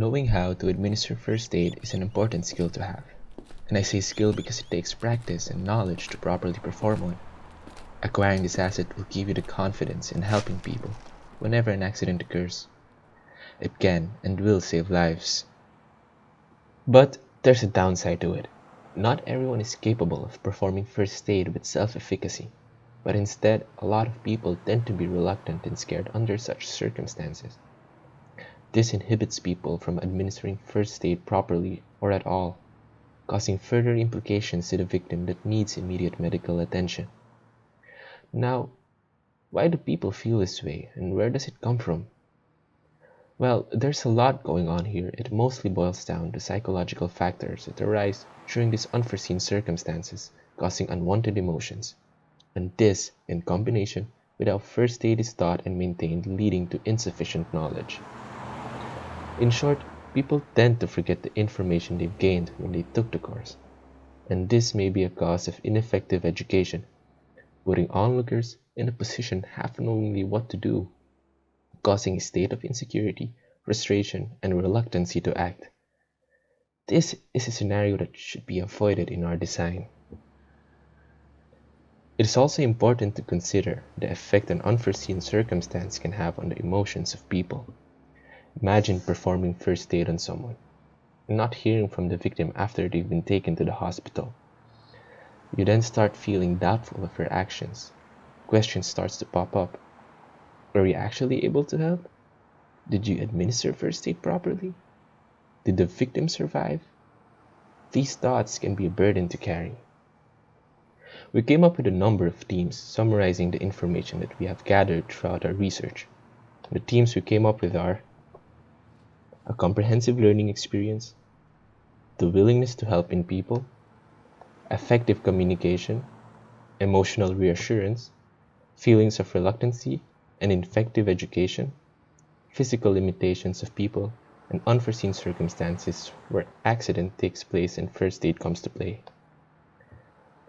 Knowing how to administer first aid is an important skill to have. And I say skill because it takes practice and knowledge to properly perform one. Acquiring this asset will give you the confidence in helping people whenever an accident occurs. It can and will save lives. But there's a downside to it. Not everyone is capable of performing first aid with self-efficacy, but instead, a lot of people tend to be reluctant and scared under such circumstances. This inhibits people from administering first aid properly or at all, causing further implications to the victim that needs immediate medical attention. Now, why do people feel this way and where does it come from? Well, there's a lot going on here. It mostly boils down to psychological factors that arise during these unforeseen circumstances, causing unwanted emotions. And this, in combination with how first aid is taught and maintained, leading to insufficient knowledge. In short, people tend to forget the information they've gained when they took the course. And this may be a cause of ineffective education, putting onlookers in a position half knowingly what to do, causing a state of insecurity, frustration, and reluctancy to act. This is a scenario that should be avoided in our design. It is also important to consider the effect an unforeseen circumstance can have on the emotions of people. Imagine performing first aid on someone and not hearing from the victim after they've been taken to the hospital. You then start feeling doubtful of your actions. Questions starts to pop up. Were you actually able to help? Did you administer first aid properly? Did the victim survive? These thoughts can be a burden to carry. We came up with a number of themes summarizing the information that we have gathered throughout our research. The themes we came up with are a comprehensive learning experience, the willingness to help in people, effective communication, emotional reassurance, feelings of reluctancy and effective education, physical limitations of people, and unforeseen circumstances where accident takes place and first aid comes to play.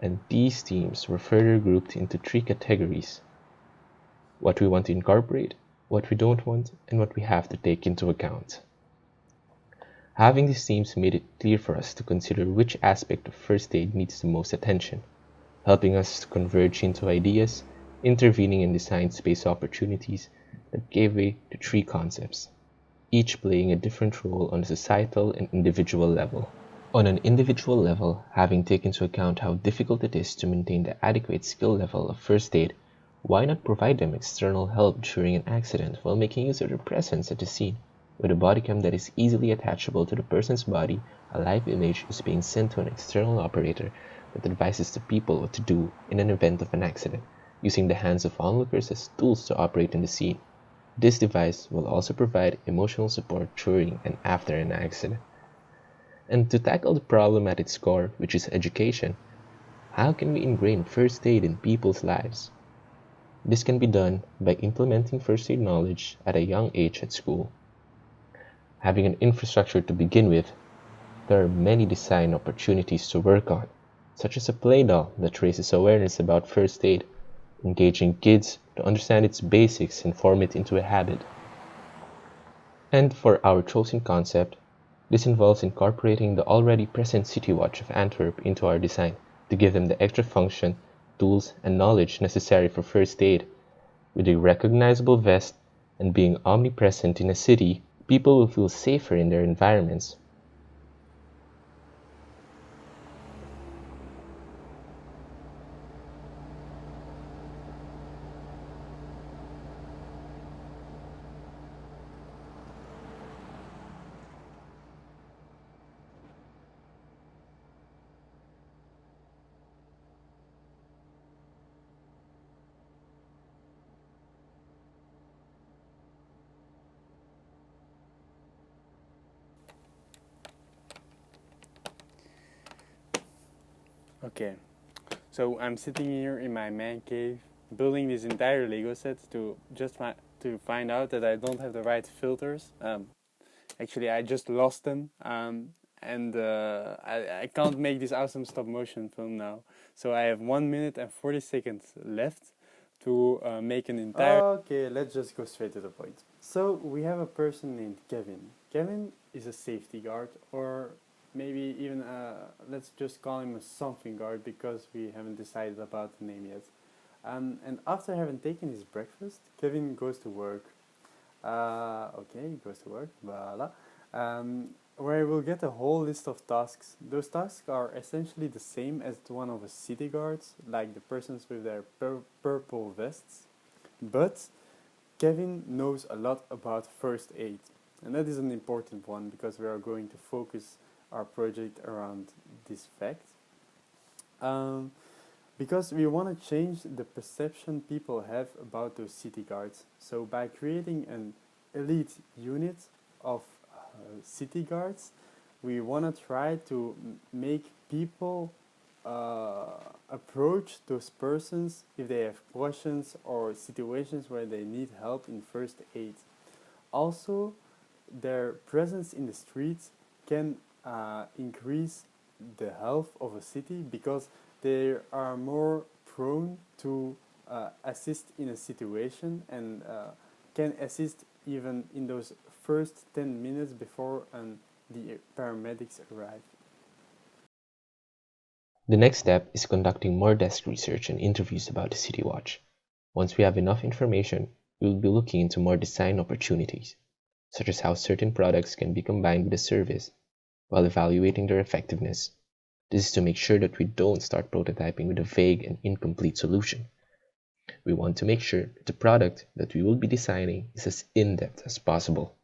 And these themes were further grouped into three categories: what we want to incorporate, what we don't want, and what we have to take into account. Having these themes made it clear for us to consider which aspect of first aid needs the most attention, helping us to converge into ideas, intervening in design space opportunities that gave way to three concepts, each playing a different role on a societal and individual level. On an individual level, having taken into account how difficult it is to maintain the adequate skill level of first aid, why not provide them external help during an accident while making use of their presence at the scene? With a body cam that is easily attachable to the person's body, a live image is being sent to an external operator that advises the people what to do in an event of an accident, using the hands of onlookers as tools to operate in the scene. This device will also provide emotional support during and after an accident. And to tackle the problem at its core, which is education, how can we ingrain first aid in people's lives? This can be done by implementing first aid knowledge at a young age at school. Having an infrastructure to begin with, there are many design opportunities to work on, such as a play doll that raises awareness about first aid, engaging kids to understand its basics and form it into a habit. And for our chosen concept, this involves incorporating the already present City Watch of Antwerp into our design to give them the extra function, tools, and knowledge necessary for first aid. With a recognizable vest and being omnipresent in a city, people will feel safer in their environments. Okay, so I'm sitting here in my man cave, building this entire Lego set to to find out that I don't have the right filters. Actually, I just lost them, and I can't make this awesome stop motion film now. So I have 1 minute and 40 seconds left to make an entire. Okay, let's just go straight to the point. So we have a person named Kevin. Kevin is a safety guard, or maybe even let's just call him a something guard because we haven't decided about the name yet. And after having taken his breakfast, Kevin goes to work. Okay, he goes to work, voila. Where he will get a whole list of tasks. Those tasks are essentially the same as the one of a city guards, like the persons with their purple vests. But Kevin knows a lot about first aid, and that is an important one because we are going to focus our project around this fact. Um, because we want to change the perception people have about those city guards. So by creating an elite unit of city guards, we want to try to make people uh, approach those persons if they have questions or situations where they need help in first aid. Also, their presence in the streets can increase the health of a city because they are more prone to assist in a situation and can assist even in those first 10 minutes before the paramedics arrive. The next step is conducting more desk research and interviews about the City Watch. Once we have enough information, we will be looking into more design opportunities, such as how certain products can be combined with a service, while evaluating their effectiveness. This is to make sure that we don't start prototyping with a vague and incomplete solution. We want to make sure that the product that we will be designing is as in-depth as possible.